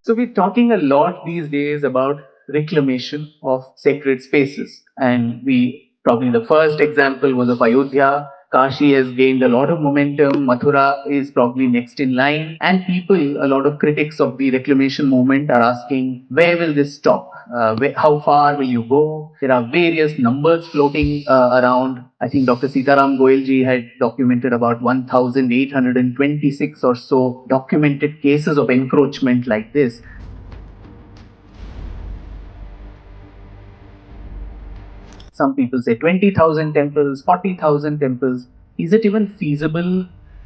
So we're talking a lot these days about reclamation of sacred spaces. And we probably the first example was of Ayodhya. Kashi has gained a lot of momentum. Mathura is probably next in line. And people, a lot of critics of the reclamation movement are asking, where will this stop? How far will you go? There are various numbers floating around. I think Dr. Sitaram Goelji had documented about 1,826 or so documented cases of encroachment like this. Some people say 20,000 temples, 40,000 temples. Is it even feasible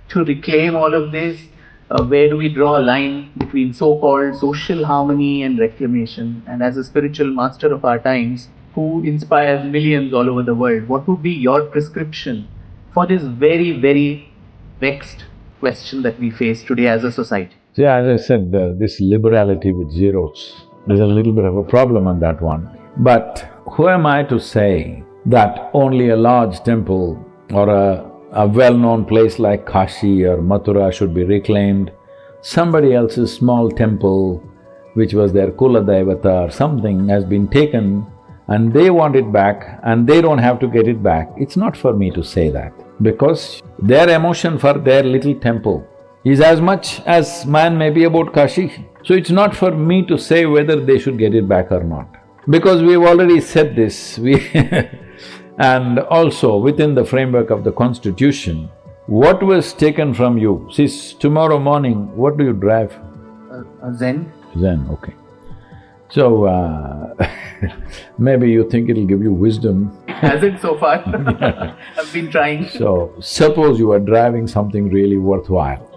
to reclaim all of this? Where do we draw a line between so called social harmony and reclamation? And as a spiritual master of our times, who inspires millions all over the world, what would be your prescription for this very, very vexed question that we face today as a society? See, as I said, this liberality with zeros, there's a little bit of a problem on that one. But who am I to say that only a large temple or a well-known place like Kashi or Mathura should be reclaimed? Somebody else's small temple, which was their Kula Devata or something, has been taken and they want it back and they don't have to get it back. It's not for me to say that, because their emotion for their little temple is as much as mine may be about Kashi. So it's not for me to say whether they should get it back or not, because we've already said this, and also within the framework of the constitution, what was taken from you, see, tomorrow morning, what do you drive? Zen? Zen, okay. So, maybe you think it'll give you wisdom. Hasn't so far. I've been trying. So, suppose you are driving something really worthwhile,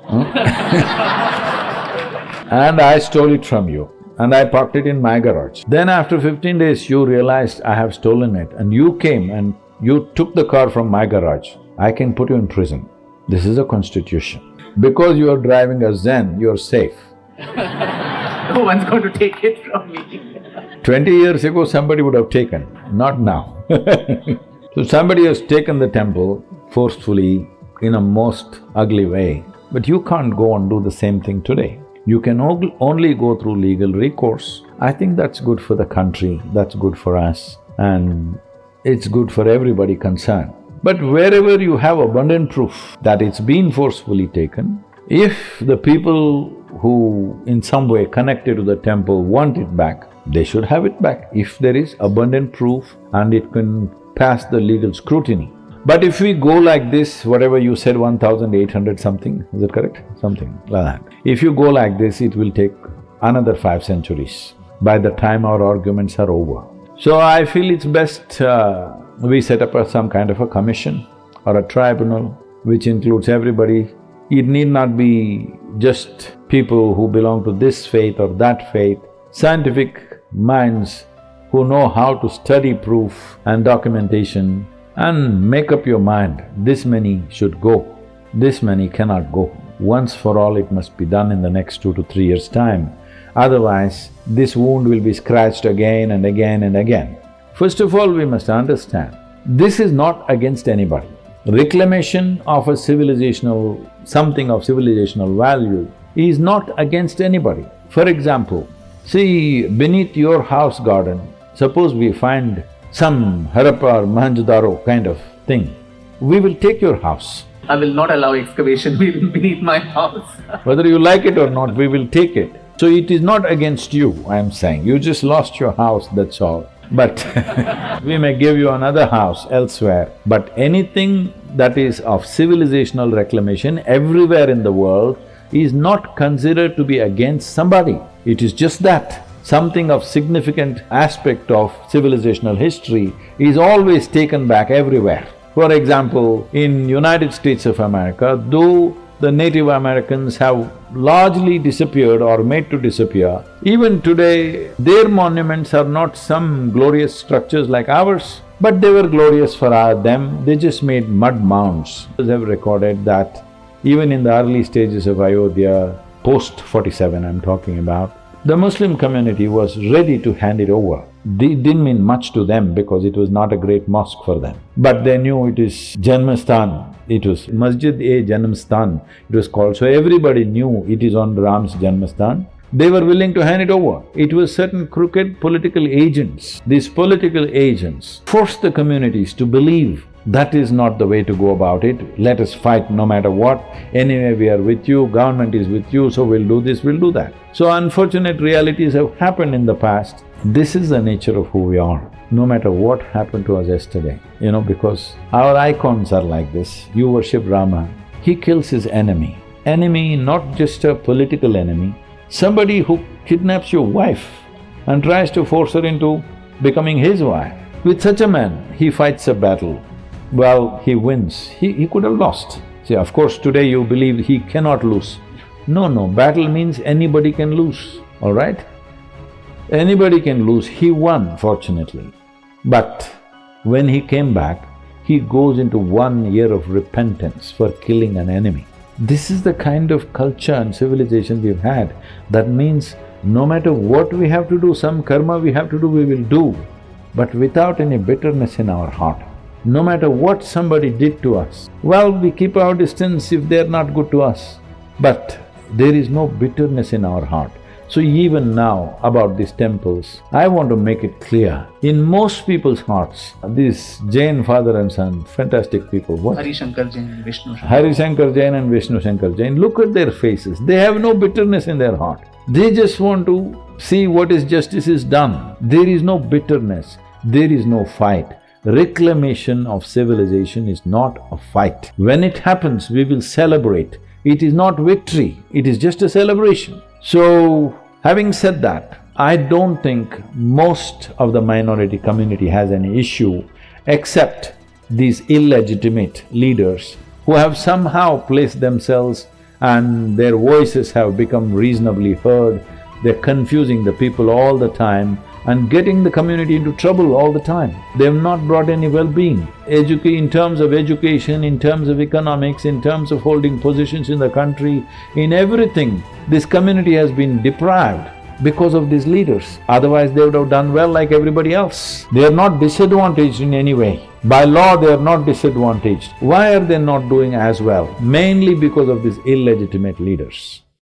and I stole it from you and I parked it in my garage. Then after 15 days you realized I have stolen it and you came and you took the car from my garage. I can put you in prison. This is a constitution. Because you are driving a Zen, you are safe. No one's going to take it from me. 20 years ago somebody would have taken, not now. So somebody has taken the temple forcefully in a most ugly way, but you can't go and do the same thing today. You can only go through legal recourse. I think that's good for the country, that's good for us, and it's good for everybody concerned. But wherever you have abundant proof that it's been forcefully taken, if the people who in some way connected to the temple want it back, they should have it back, if there is abundant proof and it can pass the legal scrutiny. But if we go like this, whatever you said, 1,800 something, is it correct? Something like that. If you go like this, it will take another 5 centuries by the time our arguments are over. So I feel it's best we set up some kind of a commission or a tribunal which includes everybody. It need not be just people who belong to this faith or that faith. Scientific minds who know how to study proof and documentation and make up your mind, this many should go, this many cannot go. Once for all it must be done in the next 2 to 3 years' time. Otherwise, this wound will be scratched again and again and again. First of all, we must understand, this is not against anybody. Reclamation of a civilizational… something of civilizational value is not against anybody. For example, see, beneath your house garden, suppose we find some Harappa or Mohenjo-daro kind of thing, we will take your house. I will not allow excavation beneath my house. Whether you like it or not, we will take it. So it is not against you, I am saying. You just lost your house, that's all. But we may give you another house elsewhere. But anything that is of civilizational reclamation everywhere in the world is not considered to be against somebody. It is just that something of significant aspect of civilizational history is always taken back everywhere. For example, in United States of America, though the Native Americans have largely disappeared or made to disappear, even today their monuments are not some glorious structures like ours, but they were glorious for them, they just made mud mounds. They have recorded that even in the early stages of Ayodhya, post-47 I'm talking about, the Muslim community was ready to hand it over. It didn't mean much to them because it was not a great mosque for them. But they knew it is Janmastan, it was Masjid-e Janmastan, it was called. So everybody knew it is on Ram's Janmastan. They were willing to hand it over. It was certain crooked political agents. These political agents forced the communities to believe that is not the way to go about it. Let us fight no matter what. Anyway, we are with you, government is with you, so we'll do this, we'll do that. So unfortunate realities have happened in the past. This is the nature of who we are, no matter what happened to us yesterday. Because our icons are like this. You worship Rama, he kills his enemy. Enemy, not just a political enemy, somebody who kidnaps your wife and tries to force her into becoming his wife. With such a man, he fights a battle. Well, he wins. He could have lost. See, of course, today you believe he cannot lose. No, battle means anybody can lose, all right? Anybody can lose. He won, fortunately. But when he came back, he goes into 1 year of repentance for killing an enemy. This is the kind of culture and civilization we've had. That means no matter what we have to do, some karma we have to do, we will do, but without any bitterness in our heart. No matter what somebody did to us, well, we keep our distance if they're not good to us, but there is no bitterness in our heart. So even now about these temples, I want to make it clear, in most people's hearts, these Jain father and son, fantastic people, what? Hari Shankar Jain, Vishnu Shankar. Hari Shankar Jain and Vishnu Shankar Jain, look at their faces, they have no bitterness in their heart. They just want to see what is justice is done. There is no bitterness, there is no fight. Reclamation of civilization is not a fight. When it happens, we will celebrate. It is not victory, it is just a celebration. So, having said that, I don't think most of the minority community has any issue except these illegitimate leaders who have somehow placed themselves and their voices have become reasonably heard. They're confusing the people all the time and getting the community into trouble all the time. They've not brought any well-being. In terms of education, in terms of economics, in terms of holding positions in the country, in everything, this community has been deprived because of these leaders. Otherwise, they would have done well like everybody else. They are not disadvantaged in any way. By law, they are not disadvantaged. Why are they not doing as well? Mainly because of these illegitimate leaders.